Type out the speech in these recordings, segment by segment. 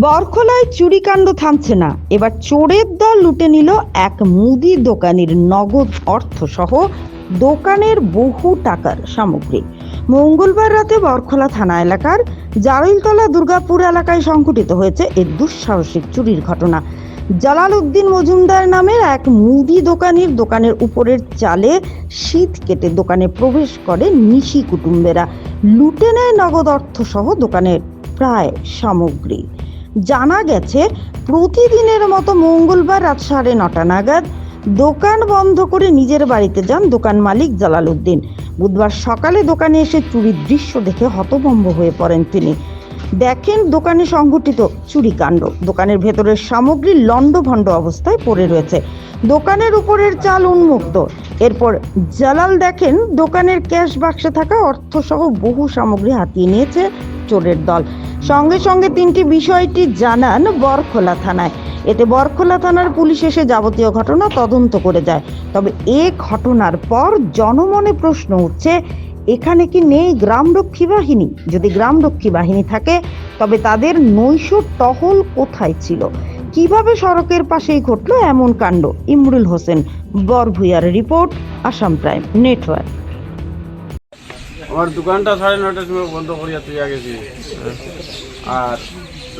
বরখলায় চুরিকাণ্ড থামছে না। এবার চোরের দল লুটে নিল এক মুদি দোকানির নগদ অর্থসহ দোকানের বহু টাকার সামগ্রী। মঙ্গলবার রাতে বরখলা থানা এলাকার জারইলতলা দুর্গাপুর এলাকায় সংঘটিত হয়েছে এই দুঃসাহসিক চুরির ঘটনা। জালালউদ্দিন মজুমদার নামের এক মুদি দোকানের উপরের চালে শীত কেটে দোকানে প্রবেশ করে নিশি কুটুম্বেরা। লুটে নেয় নগদ অর্থসহ দোকানের প্রায় সামগ্রী। জানা গেছে, প্রতিদিনের মতো মঙ্গলবার রাত 9:30 নাগাদ দোকান বন্ধ করে নিজের বাড়িতে যান দোকান মালিক জালালউদ্দিন। বুধবার সকালে দোকানে এসে চুরির দৃশ্য দেখে হতভম্ব হয়ে পড়েন তিনি। দেখেন দোকানে সংঘটিত চুরিকাণ্ড। দোকানের ভেতরের সামগ্রী লণ্ডভণ্ড অবস্থায় পড়ে রয়েছে, দোকানের উপরের চাল উন্মুক্ত। এরপর জালাল দেখেন দোকানের ক্যাশ বাক্সে থাকা অর্থসহ বহু সামগ্রী হাতিয়ে নিয়েছে চোরের দল। সঙ্গে সঙ্গে তিনটি বিষয়টি জানান বরখলা থানায়। এতে বরখলা থানার পুলিশ এসে যাবতীয় ঘটনা তদন্ত করে যায়। তবে এ ঘটনার পর জনমনে প্রশ্ন উঠছে, এখানে কি নেই গ্রামরক্ষী বাহিনী? যদি গ্রামরক্ষী বাহিনী থাকে তবে তাদের নৈশ টহল কোথায় ছিল? কিভাবে সড়কের পাশেই ঘটলো এমন কাণ্ড? ইমরুল হোসেন, বরভূয়ার রিপোর্ট, আসাম প্রাইম নেটওয়ার্ক। আমার দোকানটা 9:30টার সময় বন্ধ করিয়া তুই গেছি, আর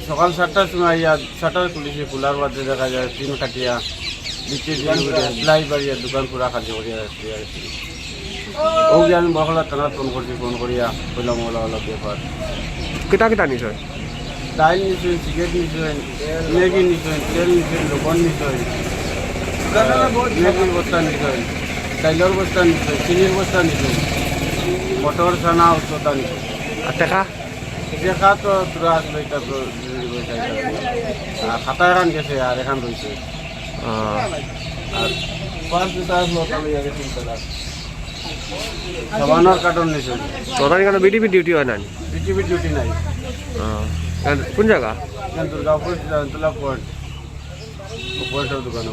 সকাল 7টার সময় ইয়া শাটার খুলিছে, খোলার বাদে দেখা যায় টিন কাটিয়া দিচ্ছে সেলাই বাড়িয়া দোকান পুরা খালি করিয়া তুই গেছি। ওকে আমি বরখলা থানা ফোন করিয়া কইলাম ওলা ওলা ব্যাপার। কেটা কেটা নিশ্চয় ডাইল নিশ্চয়, সিগারেট নিশ্চয়, ম্যাগি নিশ্চয়, তেল নিশ্চয়, লবণ নিশ্চয়, ম্যাগির বস্তা নিশ্চয়, ডাইলের বস্তা নিশ্চয়, চিনির বস্তা নিশ্চয়, মটর ছানা উচ্চতা নিশ্চয়। আর টাকা দেখা তো তোরা আসলে এটা তো খাতা এখান গেছে আর এখান রয়েছে, আর 5 জুতা আসলো তাহলে গেছে সাবানোর কার্টন নিছে। তোদের কেন বিটিপি ডিউটি হয় না? বিটিভি ডিউটি নাই। কোন জায়গা? দুর্গাপুর পয়েন্ট উপরের দোকান।